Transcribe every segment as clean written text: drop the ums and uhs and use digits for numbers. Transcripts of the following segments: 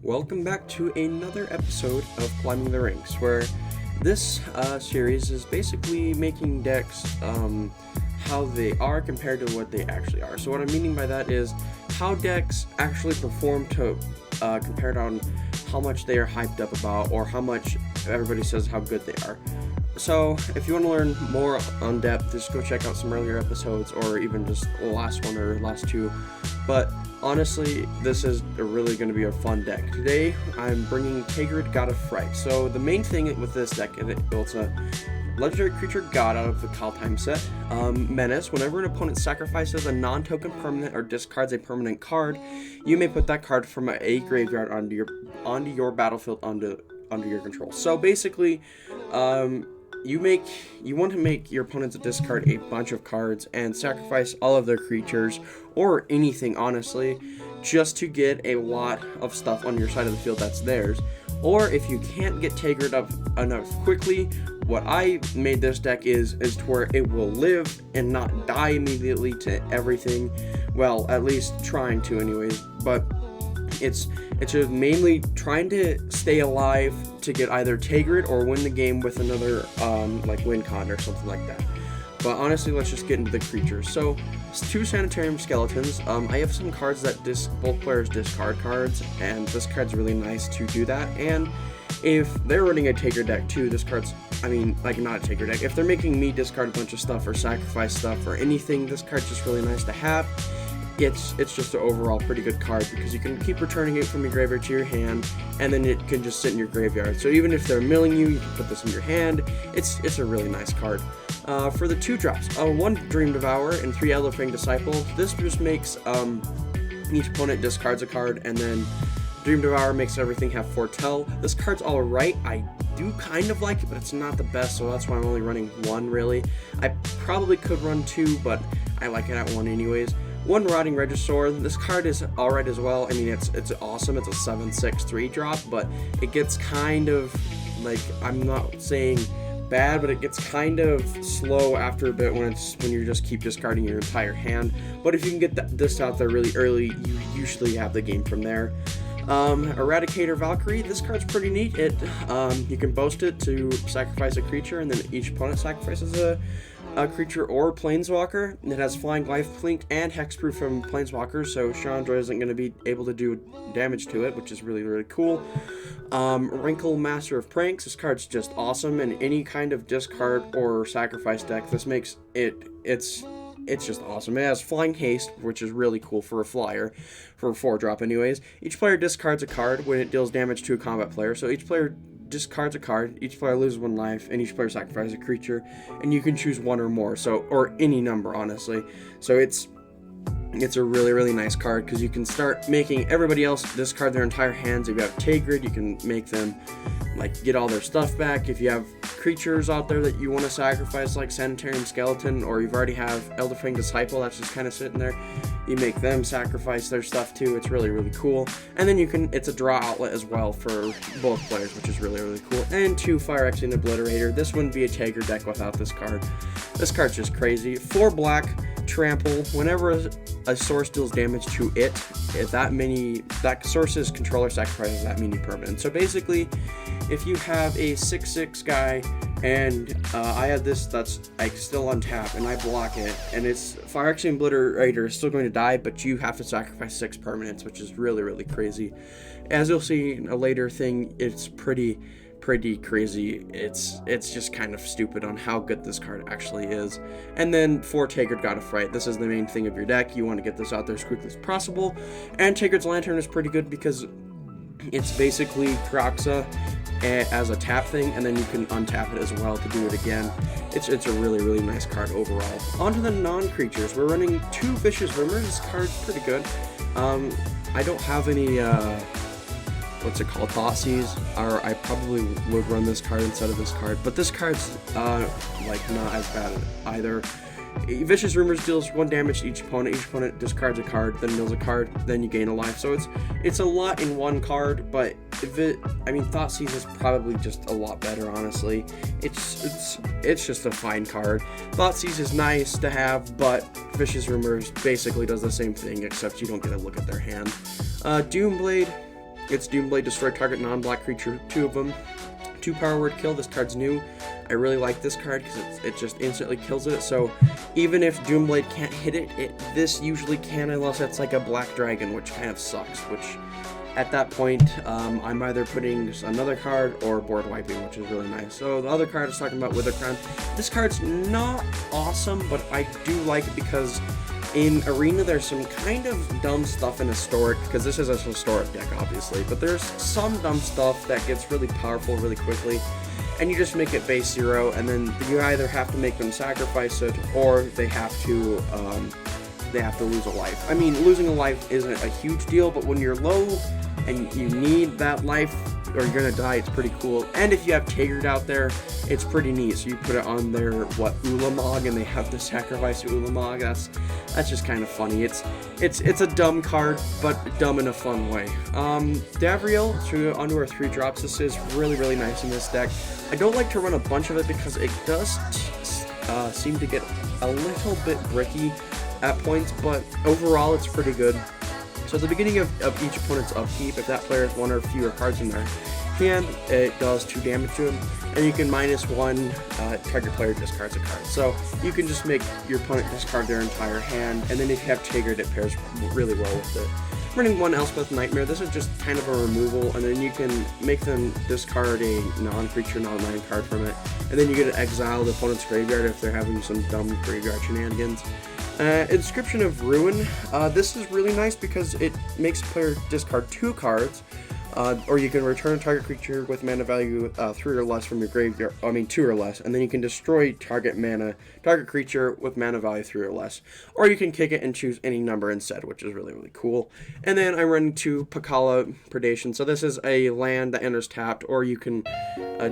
Welcome back to another episode of Climbing the Ranks, where this series is basically making decks how they are compared to what they actually are. So what I'm meaning by that is how decks actually perform to compared on how much they are hyped up about, or how much everybody says how good they are. So if you want to learn more on depth, just go check out some earlier episodes, or even just the last one or last two. But honestly, this is really going to be a fun deck. Today, I'm bringing Tergrid, God of Fright. So the main thing with this deck, it's a legendary creature god out of the Kaldheim set. Menace. Whenever an opponent sacrifices a non-token permanent or discards a permanent card, you may put that card from a graveyard onto your battlefield under your control. So basically, you want to make your opponents discard a bunch of cards and sacrifice all of their creatures, or anything honestly, just to get a lot of stuff on your side of the field that's theirs. Or if you can't get Tergrid up enough quickly, what I made this deck is to where it will live and not die immediately to everything. Well, at least trying to anyways, but it's just mainly trying to stay alive to get either Tergrid or win the game with another like win con or something like that. But honestly, let's just get into the creatures. So, 2 Sanitarium Skeletons. I have some cards that both players discard cards, and this card's really nice to do that. And if they're running a Tergrid deck too, this card's, not a Tergrid deck. If they're making me discard a bunch of stuff or sacrifice stuff or anything, this card's just really nice to have. It's just an overall pretty good card because you can keep returning it from your graveyard to your hand, and then it can just sit in your graveyard. So even if they're milling you, you can put this in your hand. It's a really nice card. For the 2-drops, 1 Dream Devourer and 3 Elderfang Disciple. This just makes each opponent discards a card, and then Dream Devourer makes everything have Foretell. This card's alright. I do kind of like it, but it's not the best, so that's why I'm only running 1 really. I probably could run 2, but I like it at 1 anyways. 1 Rotting Regisaur. This card is alright as well. It's awesome. It's a 7/6 3-drop, but it gets kind of, I'm not saying bad, but it gets kind of slow after a bit when you just keep discarding your entire hand. But if you can get this out there really early, you usually have the game from there. Eradicator Valkyrie. This card's pretty neat. You can boast it to sacrifice a creature, and then each opponent sacrifices a creature or planeswalker. It has Flying Lifelink and Hexproof from planeswalkers, so Chandra isn't going to be able to do damage to it, which is really, really cool. Wrinkle, Master of Pranks. This card's just awesome, and any kind of discard or sacrifice deck, this makes it's just awesome. It has Flying Haste, which is really cool for a flyer, for a 4-drop anyways. Each player discards a card when it deals damage to a combat player, so each player discards a card, each player loses 1 life, and each player sacrifices a creature, and you can choose 1 or more, or any number honestly. So it's a really, really nice card because you can start making everybody else discard their entire hands. If you have Tergrid, you can make them get all their stuff back. If you have creatures out there that you want to sacrifice, like Sanitarium Skeleton, or you've already have Elderfang Disciple that's just kind of sitting there, you make them sacrifice their stuff too. It's really, really cool. And then it's a draw outlet as well for both players, which is really, really cool. And 2 Fire-Xing Obliterator. This wouldn't be a Tergrid deck without this card. This card's just crazy. 4 black, Trample. Whenever a source deals damage to it, that source's controller sacrifices that mini permanent. So basically, if you have a 6/6 guy, and I have this that's still on tap, and I block it, and it's Fire-Xing Obliterator is still going to die, but you have to sacrifice 6 permanents, which is really, really crazy. As you'll see in a later thing, it's pretty crazy. It's just kind of stupid on how good this card actually is. And then 4 Tergrid, God of Fright. This is the main thing of your deck. You want to get this out there as quickly as possible. And Tergrid's Lantern is pretty good because it's basically Proxa as a tap thing, and then you can untap it as well to do it again. It's a really, really nice card overall. On to the non-creatures. We're running 2 Vicious Rumors. This card's pretty good. I don't have any Thoughtseize, or I probably would run this card instead of this card, but this card's not as bad either. Vicious Rumors deals 1 damage to each opponent. Each opponent discards a card, then mills a card, then you gain a life. So it's a lot in 1 card, but Thoughtseize is probably just a lot better, honestly. It's just a fine card. Thoughtseize is nice to have, but Vicious Rumors basically does the same thing, except you don't get a look at their hand. Doomblade. It's Doomblade, destroy target non-black creature, 2 of them. 2 power word kill. This card's new. I really like this card because it just instantly kills it. So even if Doomblade can't hit it, this usually can, unless it's like a black dragon, which kind of sucks. Which at that point, I'm either putting another card or board wiping, which is really nice. So the other card I was talking about, Wither Crown. This card's not awesome, but I do like it because in Arena there's some kind of dumb stuff in Historic, because this is a Historic deck obviously, but there's some dumb stuff that gets really powerful really quickly, and you just make it base 0, and then you either have to make them sacrifice it, or they have to lose a life. I mean, losing a life isn't a huge deal, but when you're low and you need that life or you're gonna die, it's pretty cool. And if you have Tergrid out there, it's pretty neat. So you put it on their Ulamog, and they have to sacrifice Ulamog. That's just kind of funny. It's a dumb card, but dumb in a fun way. Davriel onto our 3 drops. This is really nice in this deck. I don't like to run a bunch of it because it does seem to get a little bit bricky at points, but overall it's pretty good. So at the beginning of each opponent's upkeep, if that player has 1 or fewer cards in their hand, it does 2 damage to him, and you can -1 target player discards a card. So you can just make your opponent discard their entire hand, and then if you have Tergrid, it pairs really well with it. I'm running 1 Elspeth Nightmare. This is just kind of a removal, and then you can make them discard a non-creature, non-land card from it, and then you get to exile the opponent's graveyard if they're having some dumb graveyard shenanigans. Inscription of Ruin. This is really nice because it makes a player discard 2 cards, or you can return a target creature with mana value 3 or less from your graveyard. 2 or less, and then you can destroy target creature with mana value 3 or less, or you can kick it and choose any number instead, which is really cool. And then I run 2 Pakala Predation. So this is a land that enters tapped, or you can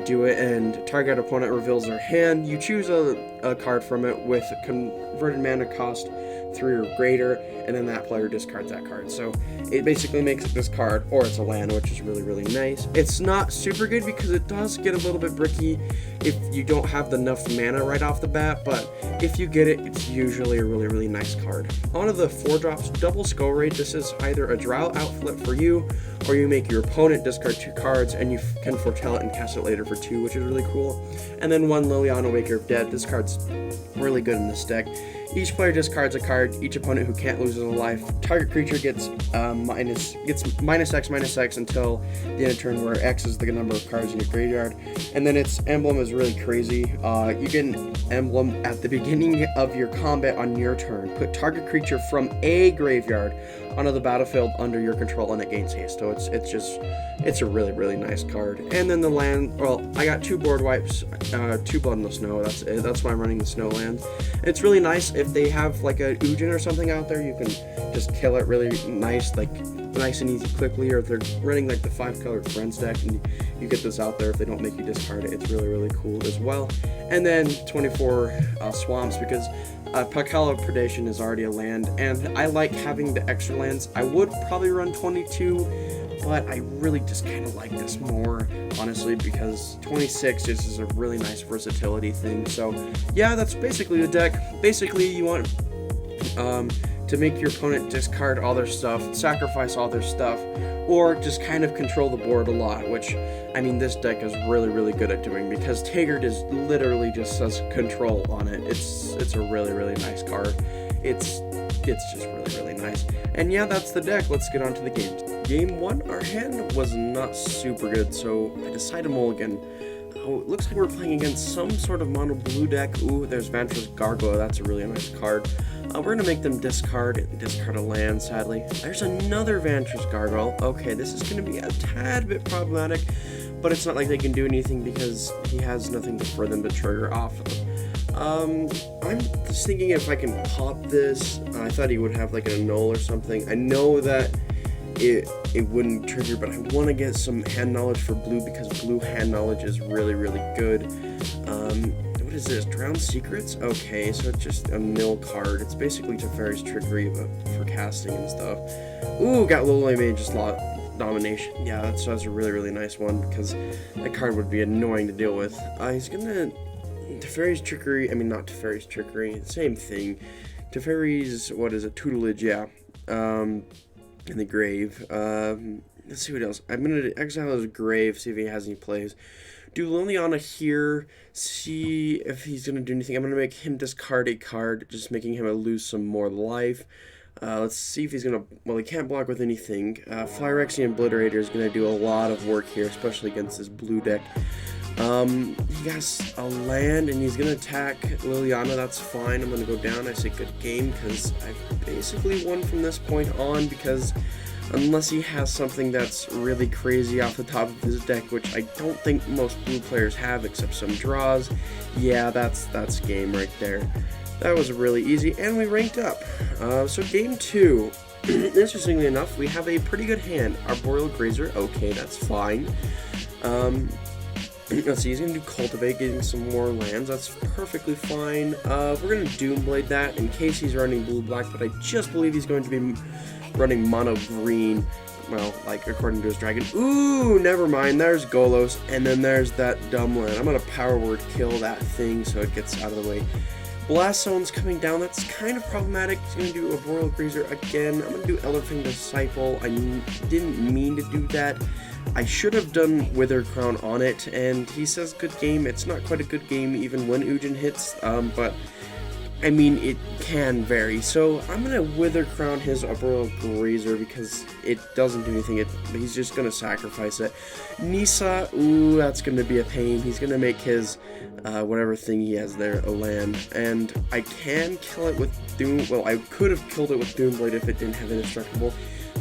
do it and target opponent reveals their hand. You choose a card from it with converted mana cost 3 or greater, and then that player discards that card. So it basically makes this card, or it's a land, which is really nice. It's not super good because it does get a little bit bricky if you don't have enough mana right off the bat, but if you get it, it's usually a really nice card. On to the 4 drops, Double Skull Raid. This is either a draw outflip for you, or you make your opponent discard 2 cards, and you can foretell it and cast it later for 2, which is really cool. And then 1 Liliana, Waker of Dead. This card's really good in this deck. Each player discards a card. Each opponent who can't lose a life. Target creature gets -X until the end of turn, where X is the number of cards in your graveyard. And then its emblem is really crazy. You get an emblem at the beginning of your combat on your turn. Put target creature from a graveyard onto the battlefield under your control, and it gains haste. So it's a really nice card. And then the land, well, I got 2 board wipes, 2 Blood in the Snow. That's why I'm running the snow lands. It's really nice if they have like a Ujin or something out there. You can just kill it really nice and easy quickly. Or if they're running like the 5-color Friends deck, and you get this out there, if they don't make you discard it, it's really cool as well. And then 24 swamps, because Pakala Predation is already a land, and I like having the extra lands. I would probably run 22, but I really just kind of like this more, honestly, because 26 just is a really nice versatility thing. So yeah, that's basically the deck. Basically, you want to make your opponent discard all their stuff, sacrifice all their stuff, or just kind of control the board a lot, which, I mean, this deck is really good at doing, because Tergrid is literally just says control on it. It's a really nice card. It's just really nice. And yeah, that's the deck. Let's get on to the games. Game 1, our hand was not super good, so I decided mulligan. Oh, it looks like we're playing against some sort of mono blue deck. Ooh, there's Vantress Gargoyle. That's a really nice card. We're going to make them discard a land, sadly. There's another Vantress Gargoyle. Okay, this is going to be a tad bit problematic, but it's not like they can do anything because he has nothing for them to trigger off of. I'm just thinking if I can pop this. I thought he would have like an annul or something. I know that it wouldn't trigger, but I want to get some hand knowledge for blue, because blue hand knowledge is really good. What is this? Drowned Secrets? Okay, so it's just a mill card. It's basically Teferi's Trickery, but for casting and stuff. Ooh, got Lily Mage's Domination. Yeah, that's a really nice one, because that card would be annoying to deal with. He's gonna Teferi's Trickery. I mean, not Teferi's Trickery. Same thing. Teferi's, what is it? Tutelage. Yeah. In the grave. let's see what else. I'm going to exile his grave, see if he has any plays. Do Liliana here, see if he's going to do anything. I'm going to make him discard a card, just making him lose some more life. Let's see if he's going to... Well, he can't block with anything. Phyrexian Obliterator is going to do a lot of work here, especially against this blue deck. He has a land, and he's going to attack Liliana. That's fine. I'm going to go down. I say good game, because I've basically won from this point on, because... Unless he has something that's really crazy off the top of his deck, which I don't think most blue players have, except some draws. Yeah, that's game right there. That was really easy, and we ranked up. So game 2, interestingly enough, we have a pretty good hand. Arboreal Grazer, okay, that's fine. Let's see, he's going to do Cultivate, getting some more lands. That's perfectly fine. We're going to Doomblade that in case he's running blue-black, but I just believe he's going to be running mono green, well, like according to his dragon. Ooh, never mind, there's Golos, and then there's that dumb land. I'm gonna power word kill that thing so it gets out of the way. Blast Zone's coming down, that's kind of problematic. He's gonna do a Boreal Grazer again. I'm gonna do Elderfang Disciple. I didn't mean to do that. I should have done Wither Crown on it, and he says good game. It's not quite a good game even when Ujin hits, but I mean, it can vary, so I'm going to Wither Crown his Arboreal Grazer because it doesn't do anything, he's just going to sacrifice it. Nisa, ooh, that's going to be a pain. He's going to make his, whatever thing he has there, a land, and I can kill it with Doom, well, I could have killed it with Doomblade if it didn't have Indestructible.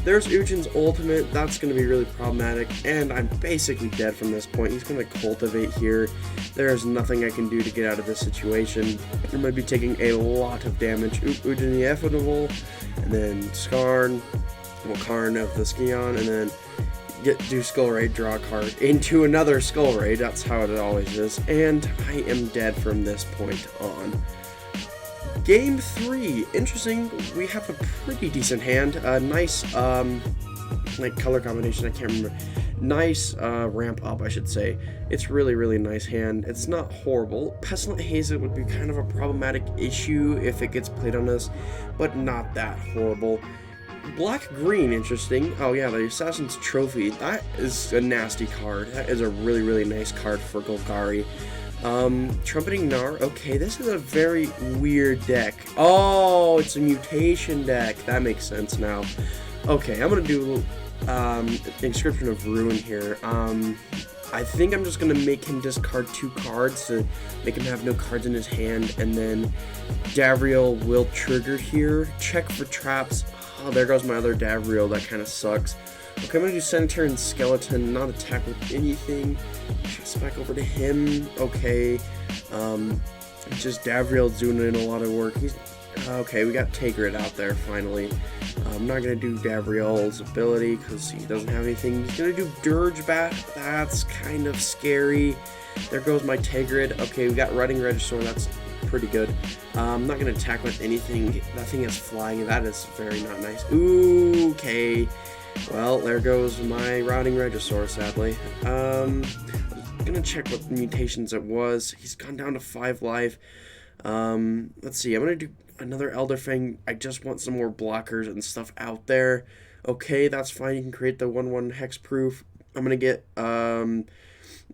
There's Ujin's ultimate, that's going to be really problematic, and I'm basically dead from this point. He's going to Cultivate here. There's nothing I can do to get out of this situation. I'm going to be taking a lot of damage. Ujin the Ineffable, and then Skarn, well, Karn of the Skion, and then do Skull Raid, draw a card into another Skull Raid. That's how it always is, and I am dead from this point on. Game 3, interesting, we have a pretty decent hand, nice, like, color combination, I can't remember, nice, ramp up, I should say. It's really nice hand, it's not horrible. Pestilent Haze would be kind of a problematic issue if it gets played on us, but not that horrible. Black-green, interesting. Oh yeah, the Assassin's Trophy, that is a nasty card. That is a really nice card for Golgari. Trumpeting Gnar, okay, this is a very weird deck. Oh, it's a mutation deck. That makes sense now. Okay, I'm gonna do, Inscription of Ruin here. I think I'm just gonna make him discard 2 cards to make him have no cards in his hand, and then Davriel will trigger here. Check for traps. Oh, there goes my other Davriel, that kind of sucks. Okay, I'm going to do Sanitarian Skeleton, not attack with anything. Just back over to him. Okay. Just Davriel's doing a lot of work. Okay, we got Tergrid out there, finally. I'm not going to do Davriel's ability, because he doesn't have anything. He's going to do Dirge Bat. That's kind of scary. There goes my Tergrid. Okay, we got Riding Regisaur. That's pretty good. I'm not going to attack with anything. That thing is flying. That is very not nice. Ooh, okay. Well, there goes my Routing Regisaur, sadly. I'm gonna check what mutations it was. He's gone down to 5 life. Let's see, I'm gonna do another Elderfang. I just want some more blockers and stuff out there. Okay, that's fine. You can create the 1/1 hexproof. I'm gonna get my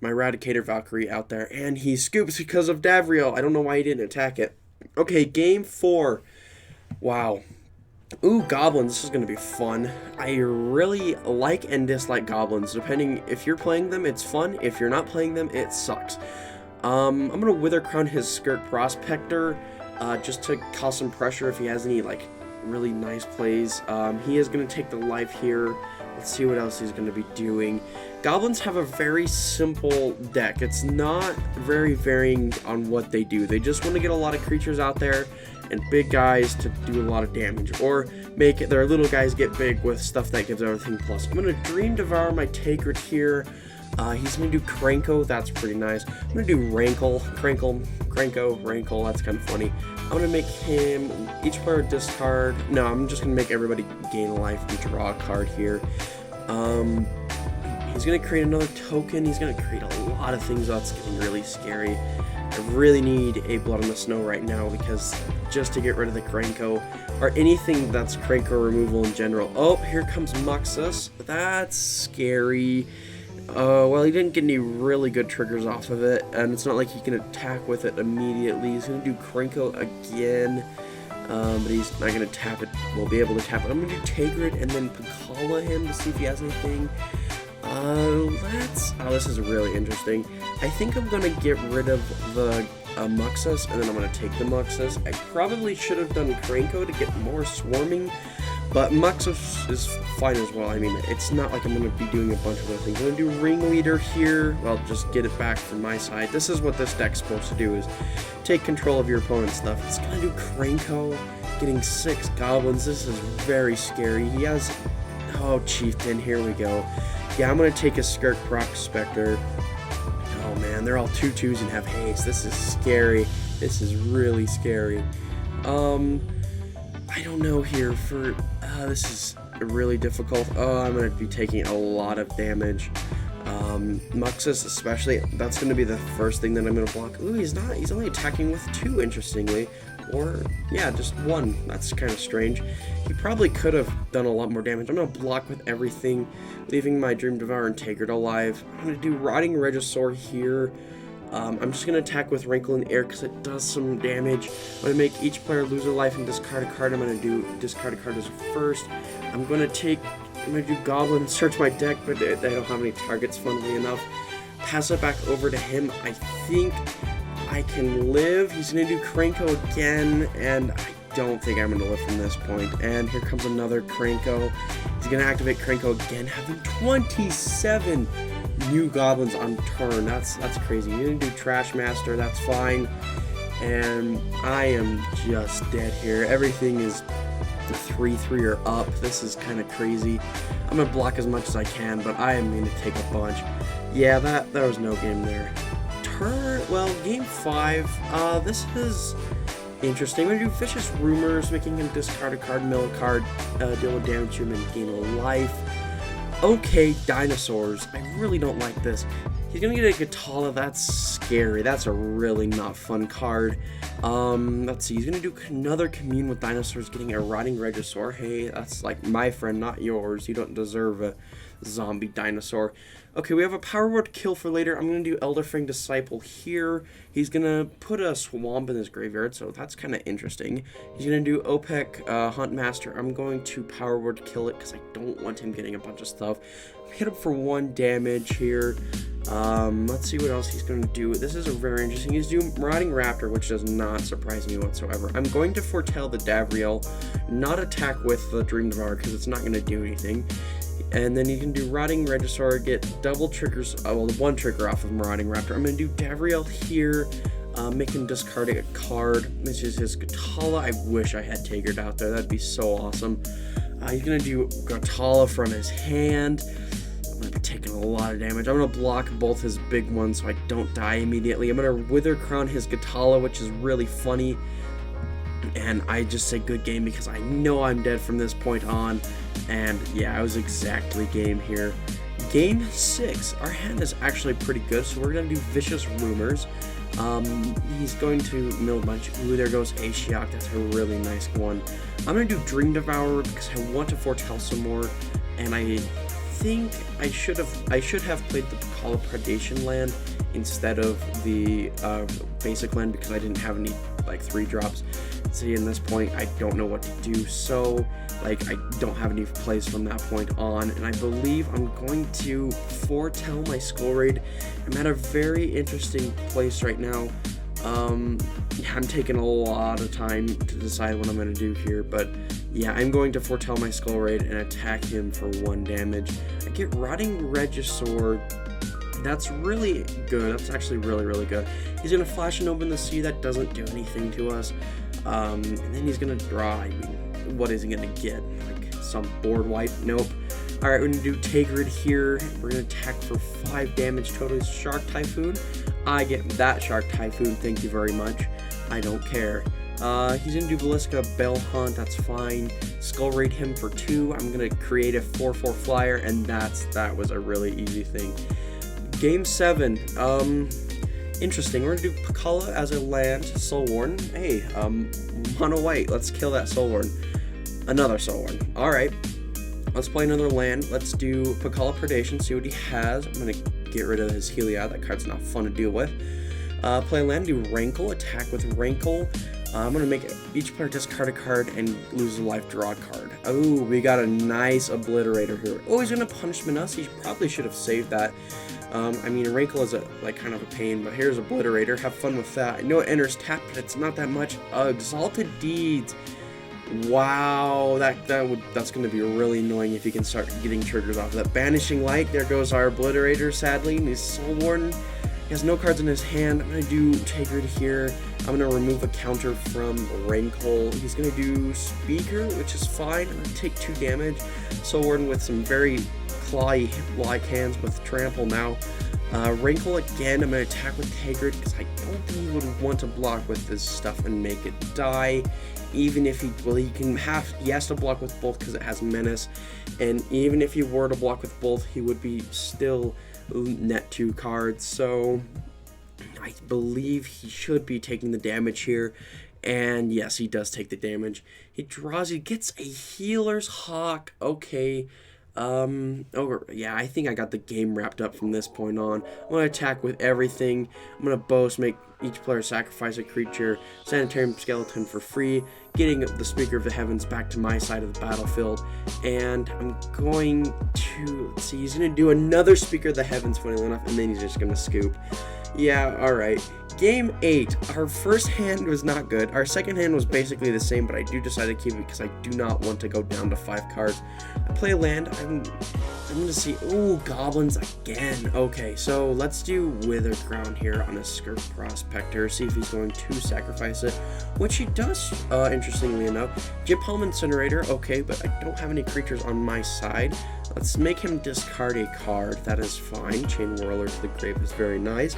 Eradicator Valkyrie out there, and he scoops because of Davriel. I don't know why he didn't attack it. Okay, game 4. Wow. Ooh, goblins, this is going to be fun. I really like and dislike goblins, depending if you're playing them, it's fun. If you're not playing them, it sucks. I'm going to Wither Crown his Skirt Prospector, just to cause some pressure if he has any, like, really nice plays. He is going to take the life here. Let's see what else he's going to be doing. Goblins have a very simple deck. It's not very varying on what they do. They just want to get a lot of creatures out there and big guys to do a lot of damage, or make their little guys get big with stuff that gives everything plus. I'm going to Dream Devour my Tergrid here. He's going to do Cranko, that's pretty nice. I'm going to do Rankle, that's kind of funny. I'm going to make him, each player discard, no, I'm just going to make everybody gain a life and draw a card here. He's going to create another token, he's going to create a lot of things, that's getting really scary. I really need a Blood on the Snow right now because just to get rid of the Krenko, or anything that's Krenko removal in general. Oh, here comes Muxus. That's scary. Well, he didn't get any really good triggers off of it, and it's not like he can attack with it immediately. He's going to do Krenko again, but he's not going to tap it. Won't be able to tap it. I'm going to do Tergrid and then Pakala him to see if he has anything. Oh, this is really interesting. I think I'm going to get rid of the Muxus, and then I'm going to take the Muxus. I probably should have done Krenko to get more swarming, but Muxus is fine as well. I mean, it's not like I'm going to be doing a bunch of other things. I'm going to do Ringleader here. Well, just get it back from my side. This is what this deck's supposed to do, is take control of your opponent's stuff. It's going to do Krenko, getting 6 goblins. This is very scary. He has... Oh, Chieftain, here we go. Yeah, I'm going to take a Skirk Prospector. Oh man, they're all 2/2s and have haste. This is scary. This is really scary. I don't know here for... this is really difficult. Oh, I'm going to be taking a lot of damage. Muxus especially, that's going to be the first thing that I'm going to block. Ooh, he's not. He's only attacking with 2, interestingly. Or, yeah, just 1. That's kind of strange. He probably could have done a lot more damage. I'm going to block with everything, leaving my Dream Devourer and Tergrid alive. I'm going to do Rotting Regisaur here. I'm just going to attack with Wrinkle in the Air because it does some damage. I'm going to make each player lose a life and discard a card. I'm going to do discard a card as a first. I'm going to do Goblin, search my deck, but I don't have any targets, funnily enough. Pass it back over to him. I think I can live. He's going to do Krenko again, and I don't think I'm going to live from this point. And here comes another Krenko. He's going to activate Krenko again, having 27 new goblins on turn. That's crazy. He's going to do Trash Master. That's fine. And I am just dead here. Everything is 3/3 or up. This is kind of crazy. I'm going to block as much as I can, but I am going to take a bunch. Yeah, there was no game there. Well, game 5, this is interesting. We're going to do Vicious Rumors, making him discard a card, mill a card, deal with damage to him, and gain a life. Okay, Dinosaurs. I really don't like this. He's going to get a Gatala. That's scary. That's a really not fun card. Let's see. He's going to do another Commune with Dinosaurs, getting a Rotting Regisaur. Hey, that's like my friend, not yours. You don't deserve a zombie dinosaur. Okay, we have a Power Word kill for later. I'm going to do Elderfang Disciple here. He's going to put a Swamp in his graveyard, so that's kind of interesting. He's going to do OPEC Hunt Master. I'm going to Power Word kill it because I don't want him getting a bunch of stuff. Hit him for 1 damage here. Let's see what else he's going to do. This is a very interesting. He's doing Marauding Raptor, which does not surprise me whatsoever. I'm going to foretell the Davriel, not attack with the Dream Devourer because it's not going to do anything. And then you can do Rotting Regisaur, get double triggers, well, 1 trigger off of Marauding Raptor. I'm going to do Davriel here, make him discard a card. This is his Gatala. I wish I had Tergrid out there. That'd be so awesome. He's going to do Gatala from his hand. I'm going to be taking a lot of damage. I'm going to block both his big ones so I don't die immediately. I'm going to Wither Crown his Gatala, which is really funny. And I just say good game because I know I'm dead from this point on. And yeah, I was exactly game here. Game 6, our hand is actually pretty good, so we're going to do Vicious Rumors. He's going to mill a bunch. Ooh, there goes Ashiok. That's a really nice one. I'm going to do Dream Devourer because I want to foretell some more. And I think I should have played the Call of Predation land instead of the basic land because I didn't have any like 3-drops. See, in this point, I don't know what to do, so like I don't have any plays from that point on, and I believe I'm going to foretell my Skull Raid. I'm at a very interesting place right now. I'm taking a lot of time to decide what I'm going to do here, but yeah, I'm going to foretell my Skull Raid and attack him for 1 damage. I get Rotting Regisaur. That's really good. That's actually really, really good. He's going to Flash and Open the Sea. That doesn't do anything to us. And then he's going to draw. I mean, what is he going to get? Like some board wipe? Nope. Alright, we're going to do Tergrid here. We're going to attack for 5 damage total. Shark Typhoon. I get that Shark Typhoon. Thank you very much. I don't care. He's going to do Velisca Bell Hunt. That's fine. Skull Raid him for 2. I'm going to create a 4/4 flyer, and that was a really easy thing. Game 7. Interesting. We're gonna do Pakala as a land, Soul Warden. Hey, mono white. Let's kill that Soul Warden. Another Soul Warden. All right. Let's play another land. Let's do Pakala Predation. See what he has. I'm gonna get rid of his Heliod. That card's not fun to deal with. Play a land. Do Rankle. Attack with Rankle. I'm going to make each player discard a card and lose a life, draw a card. Oh, we got a nice Obliterator here. Oh, he's going to punishment us. He probably should have saved that. I mean, Rankle is kind of a pain, but here's Obliterator. Have fun with that. I know it enters tap, but it's not that much. Exalted Deeds. Wow, that's going to be really annoying if he can start getting triggers off of that. Banishing Light. There goes our Obliterator, sadly. And he's Soul Warden. He has no cards in his hand. I'm going to do Tergrid here. I'm going to remove a counter from Rankle. He's going to do Speaker, which is fine. I'm going to take 2 damage. Soul Warden with some very clawy-like hands with Trample now. Rankle again. I'm going to attack with Tergrid because I don't think he would want to block with this stuff and make it die. Even if he has to block with both because it has Menace. And even if he were to block with both, he would be still net 2 cards, so I believe he should be taking the damage here, and yes, he does take the damage. He gets a Healer's Hawk. Okay, yeah, I think I got the game wrapped up from this point on. I'm going to attack with everything. I'm going to boast, make each player sacrifice a creature, Sanitarium Skeleton for free, getting the Speaker of the Heavens back to my side of the battlefield, and I'm going to, let's see, he's going to do another Speaker of the Heavens, funnily enough, and then he's just going to scoop. Yeah, alright. Game 8. Our first hand was not good. Our second hand was basically the same, but I do decide to keep it because I do not want to go down to 5 cards. I play a land. I'm going to see... Ooh, Goblins again. Okay, so let's do Wither Crown here on a Skirk Prospector. See if he's going to sacrifice it, which he does, interestingly enough. Gypalm Incinerator. Okay, but I don't have any creatures on my side. Let's make him discard a card. That is fine. Chain Whirler to the grave is very nice.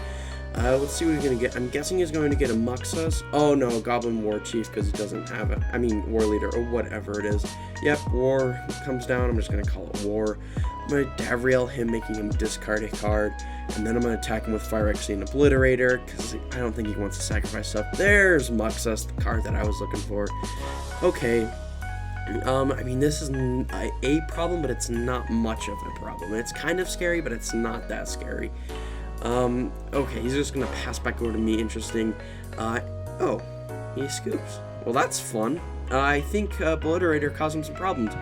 Let's see what he's going to get. I'm guessing he's going to get a Muxus. Oh no, Goblin War Chief, because he doesn't have it. I mean, War Leader, or whatever it is. Yep, War comes down. I'm just going to call it War. I'm going to Davriel him, making him discard a card. And then I'm going to attack him with Phyrexian Obliterator, because I don't think he wants to sacrifice stuff. There's Muxus, the card that I was looking for. Okay. I mean, this is a problem, but it's not much of a problem. It's kind of scary, but it's not that scary. Okay, he's just gonna pass back over to me. Interesting. Oh, he scoops. Well, that's fun. I think Obliterator caused him some problems.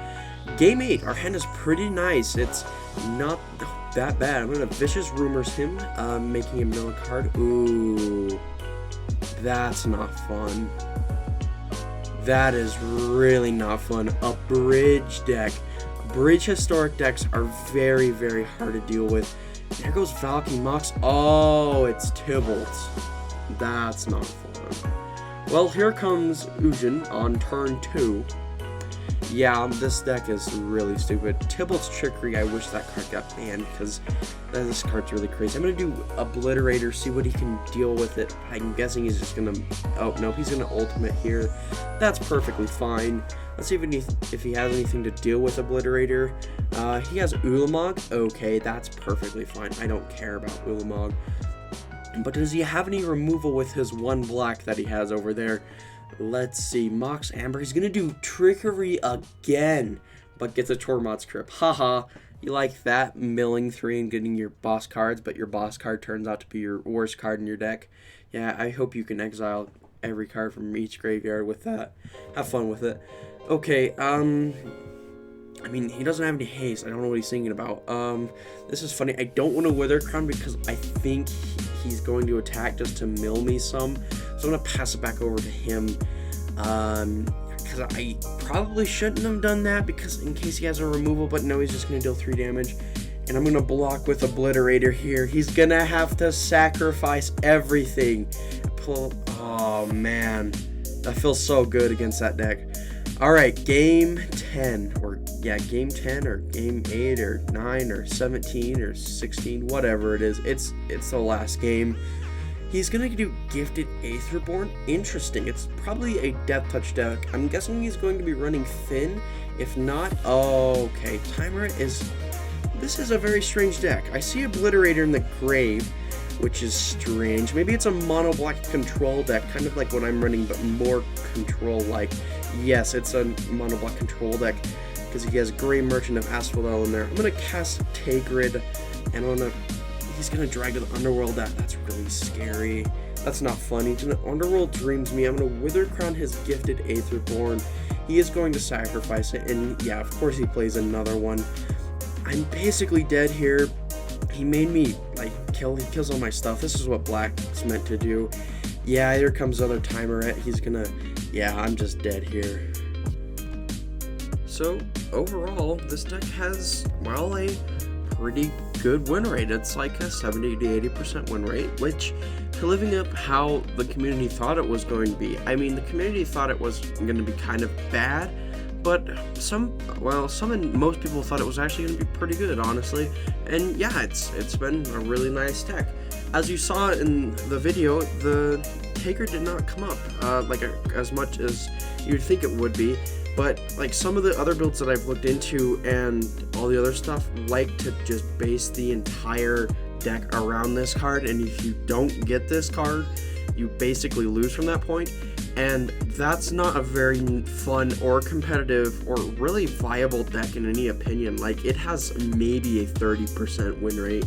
Game 8, our hand is pretty nice. It's not that bad. I'm gonna Vicious Rumors him, making him mill a card. Ooh, that's not fun. That is really not fun. A bridge deck. Bridge historic decks are very, very hard to deal with. There goes Valky Mox. Oh, it's Tybalt's. That's not fun. Well, here comes Ujin on turn 2. Yeah, this deck is really stupid. Tybalt's Trickery, I wish that card got banned because this card's really crazy. I'm going to do Obliterator, see what he can deal with it. I'm guessing he's just going to... Oh, no, he's going to Ultimate here. That's perfectly fine. Let's see if he has anything to deal with Obliterator. He has Ulamog. Okay, that's perfectly fine. I don't care about Ulamog. But does he have any removal with his 1 black that he has over there? Let's see. Mox Amber. He's going to do Trickery again, but gets a Tormod's Crypt. Haha. You like that? Milling 3 and getting your boss cards, but your boss card turns out to be your worst card in your deck. Yeah, I hope you can exile every card from each graveyard with that. Have fun with it. Okay, I mean, he doesn't have any haste. I don't know what he's thinking about. This is funny. I don't want to Wither Crown because I think he's going to attack just to mill me some. So I'm going to pass it back over to him. Because I probably shouldn't have done that because in case he has a removal, but no, he's just going to deal 3 damage. And I'm going to block with Obliterator here. He's going to have to sacrifice everything. Oh, man. That feels so good against that deck. Alright, game 10, game 10, or game 8, or 9, or 17, or 16, whatever it is. It's the last game. He's going to do Gifted Aetherborn. Interesting. It's probably a Death Touch deck. I'm guessing he's going to be running Finn. If not, okay, Timer is... This is a very strange deck. I see Obliterator in the grave. which is strange. Maybe it's a mono black control deck, kind of like what I'm running, but more control-like. Yes, it's a mono black control deck, because he has Gray Merchant of Asphodel in there. I'm going to cast Tergrid, and he's going to drag to the Underworld. That's really scary. That's not fun. He's going to Underworld Dreams me. I'm going to Wither Crown his Gifted Aetherborn. He is going to sacrifice it, and yeah, of course he plays another one. I'm basically dead here. He made me, like, he kills all my stuff. This is what black's meant to do. Yeah, here comes other timer. He's gonna, yeah, I'm just dead here. So, overall, this deck has, well, a pretty good win rate. It's like a 70 to 80% win rate, which, to living up how the community thought it was going to be. I mean, the community thought it was going to be kind of bad, but some and most people thought it was actually going to be pretty good, honestly. And yeah, it's been a really nice deck. As you saw in the video, the Tergrid did not come up as much as you'd think it would be. But like some of the other builds that I've looked into and all the other stuff like to just base the entire deck around this card, and if you don't get this card, you basically lose from that point. And that's not a very fun or competitive or really viable deck in any opinion. Like, it has maybe a 30% win rate.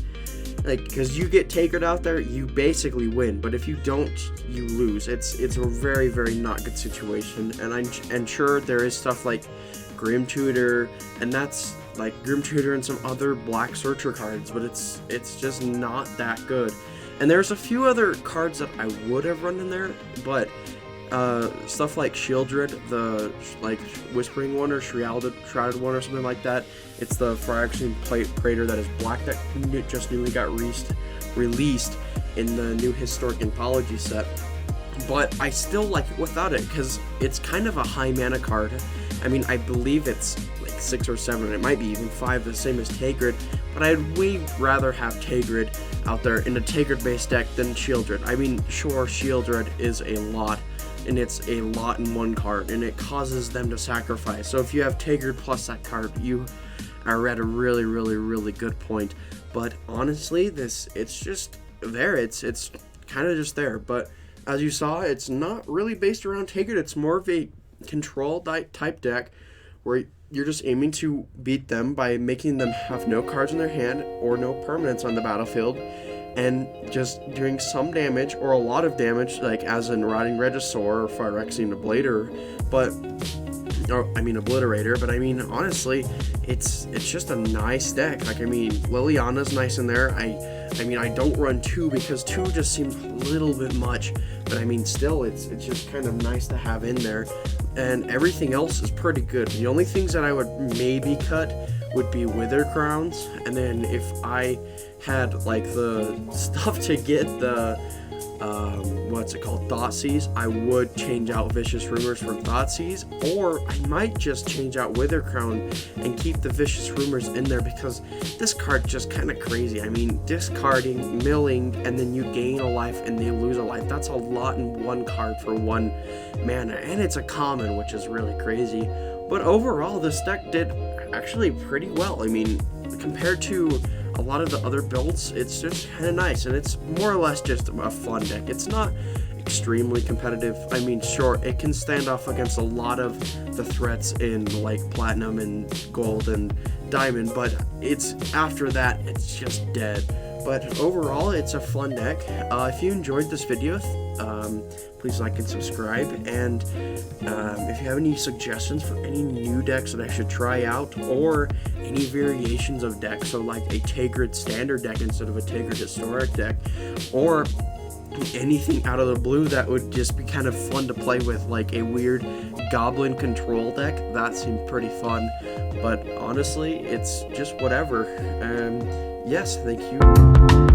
Like, because you get Tergrid out there, you basically win. But if you don't, you lose. It's a very, very not good situation. And sure, there is stuff like Grim Tutor, and that's like Grim Tutor and some other Black Searcher cards, but it's just not that good. And there's a few other cards that I would have run in there, but stuff like Shieldred, the like Whispering one or Shrouded one or something like that. It's the Phyrexian Praetor that is black that just newly got released in the new Historic Anthology set. But I still like it without it because it's kind of a high mana card. I mean, I believe it's like 6 or 7, it might be even 5, the same as Tergrid, but I'd way rather have Tergrid out there in a Tergrid based deck than Shieldred. I mean, sure, Shieldred is a lot, and it's a lot in one card, and it causes them to sacrifice. So if you have Tergrid plus that card, you are at a really, really, really good point. But honestly, it's just there. It's kind of just there. But as you saw, it's not really based around Tergrid. It's more of a control type deck where you're just aiming to beat them by making them have no cards in their hand or no permanents on the battlefield, and just doing some damage or a lot of damage, like as in Rotting Regisaur or Phyrexian Obliterator. But I mean, honestly, it's just a nice deck. Like, I mean, Liliana's nice in there. I mean, I don't run 2 because 2 just seems a little bit much, but I mean, still, it's just kind of nice to have in there. And everything else is pretty good. The only things that I would maybe cut would be Wither Crowns, and then if I had like the stuff to get the Thoughtseize, I would change out Vicious Rumors for Thoughtseize, or I might just change out Wither Crown and keep the Vicious Rumors in there, because this card's just kind of crazy. I mean, discarding, milling, and then you gain a life and they lose a life. That's a lot in one card for 1 mana, and it's a common, which is really crazy. But overall, this deck did actually pretty well. I mean, compared to a lot of the other builds, it's just kind of nice, and it's more or less just a fun deck. It's not extremely competitive. I mean, sure, it can stand off against a lot of the threats in like Platinum and Gold and Diamond, but it's after that, it's just dead. But overall, it's a fun deck. If you enjoyed this video, please like and subscribe, and if you have any suggestions for any new decks that I should try out, or any variations of decks, so like a Tergrid standard deck instead of a Tergrid historic deck, or anything out of the blue that would just be kind of fun to play with, like a weird goblin control deck, that seemed pretty fun. But honestly, it's just whatever. Yes, thank you.